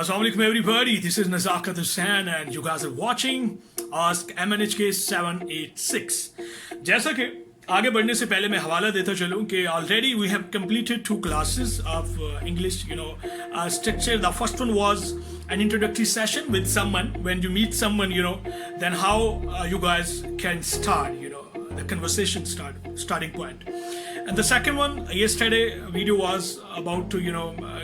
Assalamualaikum everybody, this is Nazakat Hussain and you guys are watching Ask MNHK 786. जैसा कि आगे बढ़ने से पहले मैं हवाला देता चलूँ कि already we have completed 2 classes of English, structure. The first one was an introductory session with someone. When you meet someone, then how you guys can start, the conversation starting point. And the second one, yesterday video was about to,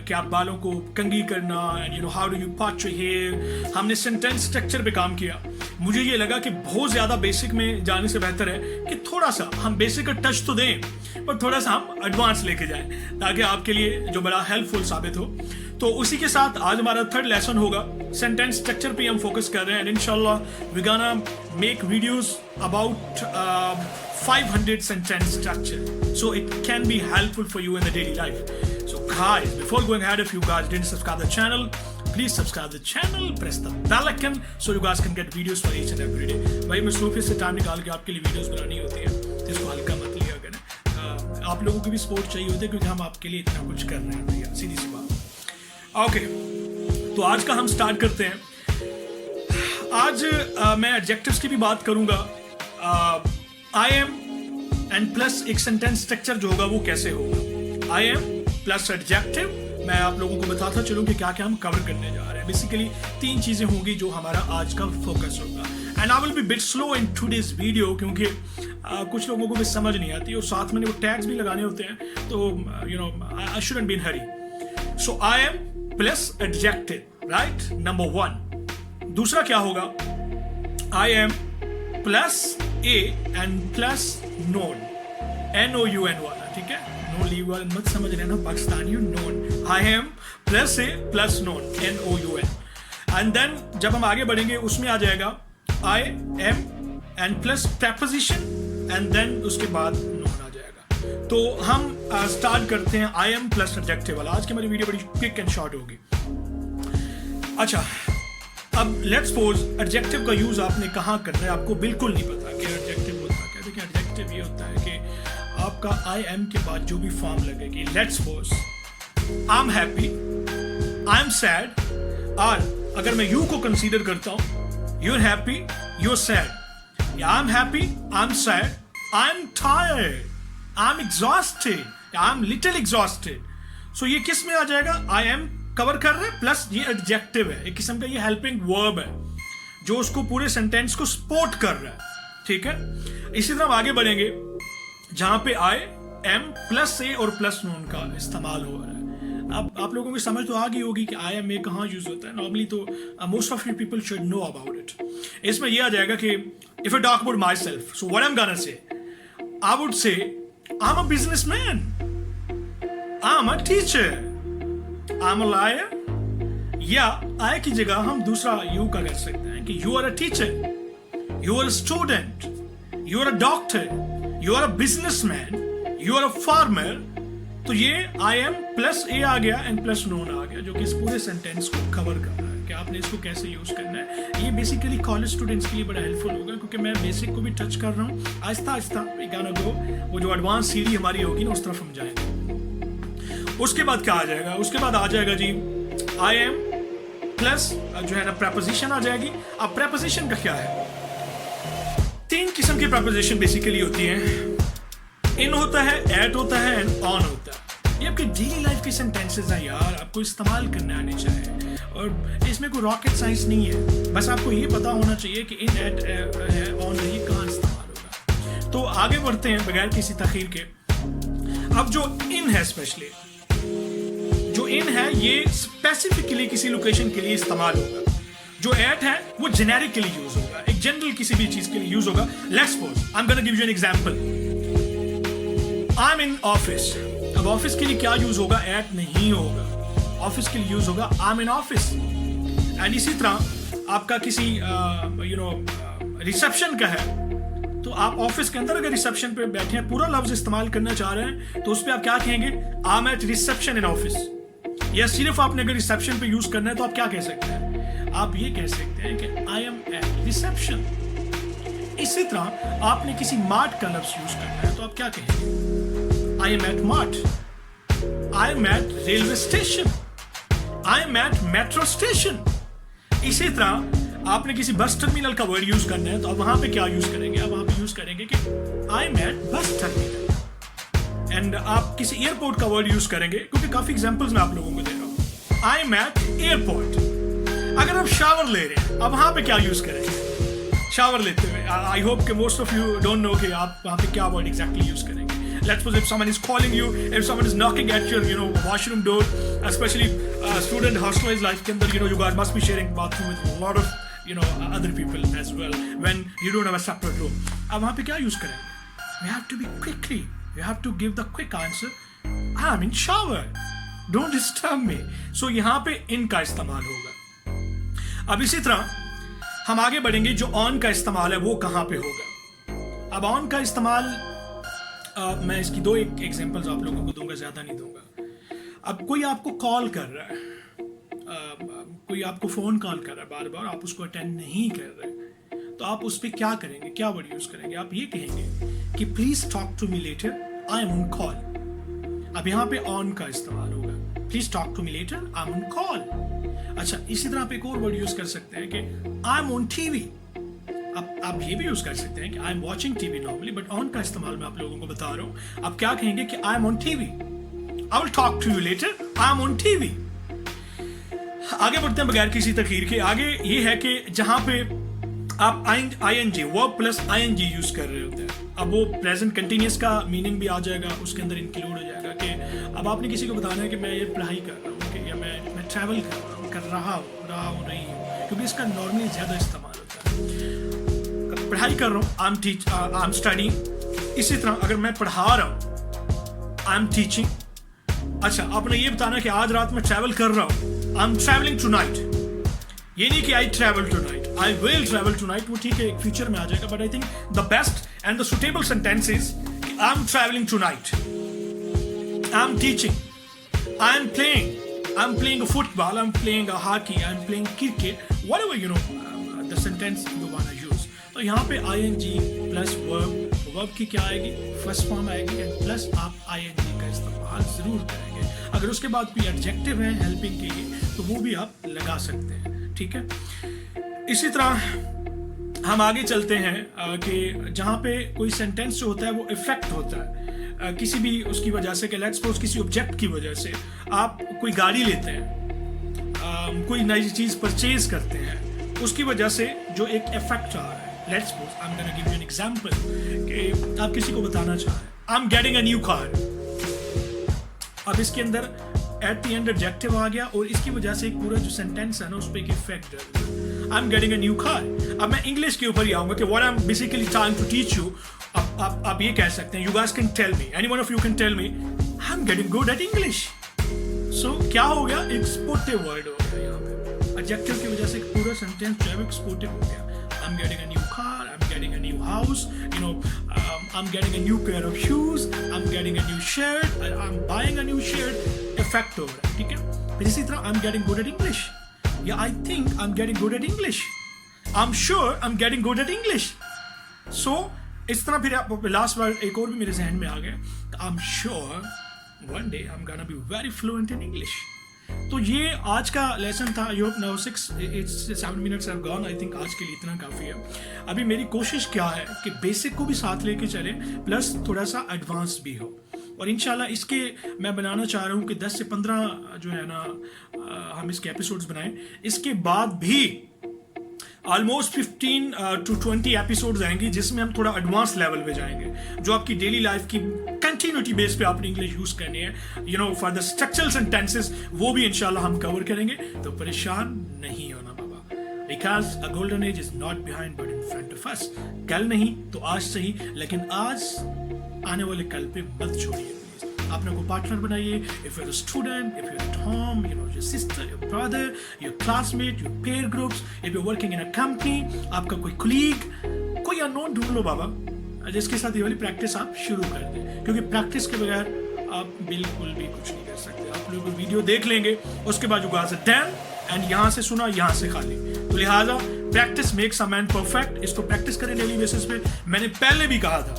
कि आप बालों को कंघी करना and how do you part your hair. हमने sentence structure पे काम किया. मुझे ये लगा कि बहुत ज़्यादा बेसिक में जाने से बेहतर है कि थोड़ा सा हम बेसिक का टच तो दें पर थोड़ा सा हम एडवांस लेके जाएं ताकि आपके लिए जो बड़ा हेल्पफुल साबित हो. तो उसी के साथ आज हमारा 3rd लेसन होगा. सेंटेंस स्ट्रक्चर पे हम फोकस कर रहे हैं and इंशाल्लाह we gonna make videos about 500 sentence structure, so it can be helpful for you in the daily life. So guys, before going ahead, if you guys didn't subscribe the channel, please subscribe the channel, press the bell icon so you guys can get videos for each and every day. भाई मसरूफियत से time निकाल के आपके लिए videos बनानी होती है, इसको हल्का मत लिया करें. आप लोगों की भी सपोर्ट चाहिए होती है क्योंकि हम आपके लिए इतना कुछ कर रहे हैं भैया, सीधी सी बात. ओके, तो आज का हम स्टार्ट करते हैं. आज मैं एडजेक्टिव्स की भी बात करूंगा. आई एम एंड प्लस एक सेंटेंस स्ट्रक्चर जो होगा वो कैसे होगा. आई एम प्लस एडजेक्टिव. मैं आप लोगों को बताता चलूं कि क्या क्या हम कवर करने जा रहे हैं. बेसिकली 3 चीजें होंगी जो हमारा आज का फोकस होगा. And I will be bit slow in today's video क्योंकि कुछ लोगों को भी समझ नहीं आती और साथ में वो टैग्स भी लगाने होते हैं, तो I shouldn't be in Hari. So I am plus adjective, right, number 1. दूसरा क्या होगा, आई am plus A and plus noun, NOUN वाला, ठीक है, नो लीव वाला मत समझ लेना Pakistani. Noun, I am plus a plus noun, NOUN. And then जब हम आगे बढ़ेंगे उसमें आ जाएगा I am and plus preposition and then उसके बाद नोन आ जाएगा. तो हम स्टार्ट करते हैं आई एम प्लस एडजेक्टिव वाला. आज की मेरी वीडियो बड़ी क्विक एंड शॉर्ट होगी. अच्छा, अब लेट्स सपोज एडजेक्टिव का यूज आपने कहाँ करना है, आपको बिल्कुल नहीं पता कि एडजेक्टिव होता है. देखिए, एडजेक्टिव ये होता है कि आपका आई एम के बाद जो भी फॉर्म लगेगी, let's suppose I am happy, I am sad, और अगर मैं यू को कंसीडर करता हूं, you are happy, you are sad, I am happy, I am sad, I am tired, I am exhausted, I am little exhausted. So ये किस में आ जाएगा, आई एम कवर कर रहे हैं प्लस ये एडजेक्टिव है, एक किस्म का ये हेल्पिंग वर्ब है जो उसको पूरे सेंटेंस को सपोर्ट कर रहा है, ठीक है. इसी तरह हम आगे बढ़ेंगे जहां पे आई एम प्लस ए और प्लस नोन का इस्तेमाल हो रहा है. अब आप लोगों की समझ तो आ गई होगी कि आई एम ए कहाँ यूज होता है. नॉर्मली तो most of you people should know about it. इसमें यह आ जाएगा कि if I talk about my self, so what I am gonna say, I would say I am a businessman, I am a teacher, I am a liar. या आई की जगह हम दूसरा you का कर सकते हैं कि you are a teacher, you are a student, you are a doctor, you are a businessman, you are a farmer. तो ये आई एम प्लस ए आ गया एंड प्लस नोन आ गया जो कि इस पूरे सेंटेंस को कवर कर रहा है कि आपने इसको कैसे यूज करना है. ये बेसिकली कॉलेज स्टूडेंट्स के लिए बड़ा हेल्पफुल होगा क्योंकि मैं बेसिक को भी टच कर रहा हूँ. आहिस्ता आहिस्ता वो जो एडवांस सीढ़ी हमारी होगी ना उस तरफ हम जाएंगे. उसके बाद क्या आ जाएगा, उसके बाद आ जाएगा जी आई एम प्लस जो है ना प्रेपोजिशन आ जाएगी. अब प्रेपोजिशन का क्या है, 3 किस्म की प्रेपोजिशन बेसिकली होती हैं. इन होता है, एट होता है एंड ऑन होता है. ये आपके डेली लाइफ के सेंटेंसेस हैं यार, आपको इस्तेमाल करने आने चाहिए और इसमें कोई रॉकेट साइंस नहीं है. बस आपको ये पता होना चाहिए कि इन, एट है, ऑन है, ये कहाँ इस्तेमाल होगा. तो आगे बढ़ते हैं बगैर किसी तखीर के. अब जो इन है, स्पेशली जो इन है ये स्पेसिफिकली किसी लोकेशन के लिए इस्तेमाल होगा. जो एट है वो जेनेरिकली यूज होगा, एक जनरल किसी भी चीज के लिए यूज होगा. Let's suppose I am gonna give you an example, I am in office. अब ऑफिस के लिए क्या यूज होगा, एट नहीं होगा. ऑफिस के लिए यूज होगा I am in office. And इसी तरह आपका किसी रिसेप्शन का है तो आप ऑफिस के अंदर अगर रिसेप्शन पे बैठे हैं, पूरा लफ्ज इस्तेमाल करना चाह रहे हैं तो उस पर आप क्या कहेंगे, I am at reception in office. या सिर्फ आपने अगर रिसेप्शन पे यूज करना है तो आप क्या कह सकते हैं, आप ये कह सकते हैं कि आई एम एट रिसेप्शन. इसी तरह आपने किसी मार्ट का लफ्ज यूज करना है तो आप क्या कहेंगे, I am at mart, I am at railway station, I am at metro station. इसी तरह आपने किसी बस टर्मिनल का वर्ड यूज करना है तो आप वहां पे क्या यूज करेंगे, आप वहां पे यूज करेंगे कि I am at bus terminal. And आप किसी एयरपोर्ट का वर्ड यूज करेंगे, क्योंकि काफी एग्जांपल्स मैं आप लोगों को दे रहा हूं। आई एम एट एयरपोर्ट। अगर आप शावर ले रहे हैं, आप वहां पे क्या यूज करेंगे शावर लेते हुए? आई होप कि most of you don't know कि आप वहां पे क्या वर्ड एग्जैक्टली यूज करेंगे। Let's suppose if someone is calling you, if someone is knocking at your washroom door, especially student hostelized life के अंदर, you guys must be sharing bathroom with a lot of other people as well when you don't have a separate room. अब वहाँ पे क्या use करेंगे? We have to be quickly. You have to give the quick answer. I'm in shower. Don't disturb me. So यहाँ पे in का इस्तेमाल होगा। अब इसी तरह हम आगे बढ़ेंगे। जो on का इस्तेमाल है वो कहाँ पे होगा? अब on का इस्तेमाल मैं इसकी दो एक एग्जांपल्स आप लोगों को दूंगा, ज्यादा नहीं दूंगा। अब कोई आपको कॉल कर रहा है, कोई आपको फोन कॉल कर रहा है बार बार, आप उसको अटेंड नहीं कर रहे, तो आप उस पर क्या करेंगे, क्या वर्ड यूज करेंगे? आप ये कहेंगे कि please talk to me later, I am on call. अब यहाँ पे ऑन का इस्तेमाल होगा, please talk to me later, I am on call. अच्छा, इसी तरह आप एक और वर्ड यूज कर सकते हैं कि आई एम ऑन टीवी। आप ये भी यूज कर सकते हैं कि I am watching TV normally, but on का इस्तेमाल मैं आप लोगों को बता रहा हूं। आप क्या कहेंगे कि I am on TV, I will talk to you later, I am on TV. आगे बढ़ते हैं बगैर किसी तखीर के। आगे ये है कि जहां पे आप ING verb plus ING use कर रहे होते हैं, अब वो प्रेजेंट कंटिन्यूअस का मीनिंग भी आ जाएगा, उसके अंदर इंक्लूड हो जाएगा कि अब आपने किसी को बताना है कि मैं ये पढ़ाई कर रहा हूँ कि या मैं ट्रैवल कर रहा हूँ नहीं हूँ, क्योंकि इसका नॉर्मली ज्यादा इस्तेमाल होता है। पढ़ाई कर रहा हूँ, आई एम स्टडीइंग। इसी तरह अगर मैं पढ़ा रहा हूँ, आई एम टीचिंग। अच्छा, आपने ये बताना कि आज रात में ट्रैवल कर रहा हूँ, आई एम ट्रैवलिंग टुनाइट। ये नहीं कि I travel tonight, I will travel tonight. वो ठीक है, एक फ्यूचर में आ जाएगा, but I think the best and the suitable sentence is I am travelling tonight, I am teaching, I am playing football, I am playing hockey, I am playing cricket, whatever the sentence you want to use. तो यहाँ पे ING plus verb की क्या आएगी? First form आएगी, and plus आप ING का इस्तेमाल जरूर करेंगे। अगर उसके बाद कोई एडजेक्टिव है हेल्पिंग के लिए तो वो भी आप लगा सकते हैं, ठीक है। इसी तरह हम आगे चलते हैं कि जहाँ पे कोई सेंटेंस जो होता है वो इफेक्ट होता है किसी भी उसकी वजह से, कि लेट्स सपोज किसी ऑब्जेक्ट की वजह से आप कोई गाड़ी लेते हैं, कोई नई चीज परचेज करते हैं, उसकी वजह से जो एक इफेक्ट आ रहा है। Let's suppose I'm gonna give you an example कि आप किसी को बताना चाह रहे हैं I'm getting a new car। अब इसके अंदर at the end adjective आ गया और इसकी वजह से एक पूरा जो सेंटेंस है ना उस पर एक इफेक्ट है। I'm getting a new car। अब मैं इंग्लिश के ऊपर ही आऊंगा कि what I'm basically trying to teach you। आप ये कह सकते हैं, you guys can tell me, any one of you can tell me I'm getting good at English। So क्या हो गया? एक्सपोर्टिव वर्ड हो गया यहाँ पे, adjective की वजह से एक पूरा सेंटेंस जो है एक्सपोर्टिव हो गया। I'm getting a new car, I'm getting a new house, I'm getting a new pair of shoes, I'm getting a new shirt, I'm buying a new shirt, effect हो रहा है, ठीक है। फिर इसी तरह I'm getting good at English, yeah I think I'm getting good at English, I'm sure I'm getting good at English। So इस तरह फिर लास्ट वर्ड एक और भी मेरे जहन में आ गया, I'm sure one day I'm gonna be very fluent in English। तो ये आज का लेसन था। I hope now 7 minutes have gone. I think आज के लिए इतना काफ़ी है। अभी मेरी कोशिश क्या है कि बेसिक को भी साथ लेके चले प्लस थोड़ा सा एडवांस भी हो, और इंशाल्लाह इसके मैं बनाना चाह रहा हूँ कि 10 से 15 जो है ना हम इसके एपिसोड्स बनाएं। इसके बाद भी ऑलमोस्ट 15 to 20 एपिसोड्स आएंगे जिसमें हम थोड़ा एडवांस लेवल पे जाएंगे, जो आपकी डेली लाइफ की कंटिन्यूटी बेस पे आपने इंग्लिश यूज करनी है, फॉर द स्ट्रक्चरल सेंटेंसेस, वो भी इंशाल्लाह हम कवर करेंगे। तो परेशान नहीं होना बाबा, because a golden age is not behind but in front of us. कल नहीं तो आज सही, लेकिन आज आने वाले कल पे मत छोड़िए। अपने को पार्टनर बनाइए। If you're student, if you're at home, your sister, your brother, your classmate, your pair groups, if you working in a company, आपका कोई कुलीग, कोई अननोन ढूंढ लो बाबा, जिसके साथ ये वाली प्रैक्टिस आप शुरू कर दें, क्योंकि प्रैक्टिस के बगैर आप बिल्कुल भी कुछ नहीं कर सकते। आप लोग वीडियो देख लेंगे, उसके बाद युगा से डैम एंड यहाँ से सुना, यहाँ से खाली। तो लिहाजा practice makes a man perfect. इसको प्रैक्टिस करें डेली बेसिस पे। मैंने पहले भी कहा था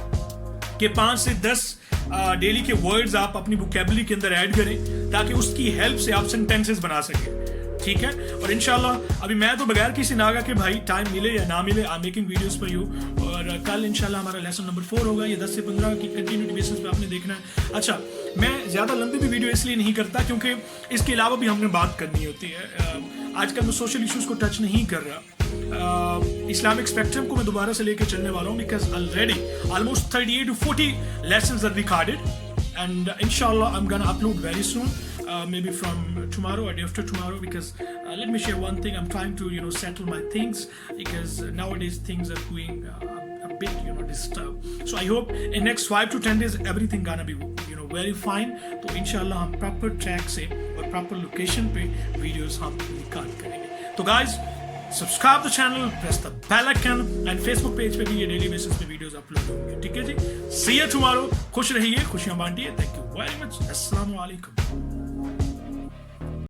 कि 5 से 10 डेली के वर्ड्स आप अपनी वोकेबुलरी के अंदर ऐड करें ताकि उसकी हेल्प से आप सेंटेंसेस बना सकें, ठीक है। और इंशाल्लाह अभी मैं तो बगैर किसी नागा के भाई टाइम मिले या ना मिले I making videos for you. और कल इंशाल्लाह हमारा लेसन नंबर 4 होगा, ये 10 से 15 की कंटिन्यूटी बेसिस पे आपने देखना है। अच्छा, मैं ज़्यादा लंबी भी वीडियो इसलिए नहीं करता क्योंकि इसके अलावा भी हमने बात करनी होती है। आजकल मैं सोशल इशूज़ को टच नहीं कर रहा, इस्लामिक स्पेक्ट्रम को मैं दोबारा से लेकर चलने वाला हूँ because already almost 38 to 40 lessons are recorded and inshallah I'm gonna upload very soon. Maybe from tomorrow or day after tomorrow, because let me share one thing. I'm trying to settle my things because nowadays things are going a bit disturbed. So I hope in next 5 to 10 days everything gonna be very fine. तो इंशाल्लाह हम proper track से और proper location पे videos हम record करेंगे। तो guys, subscribe the channel, press the bell icon and Facebook page पे भी ये daily basis पे videos upload होंगे, ठीक है जी। See you tomorrow. खुश रहिए, खुशियां बांटिए। Thank you very much. Assalamu alaikum.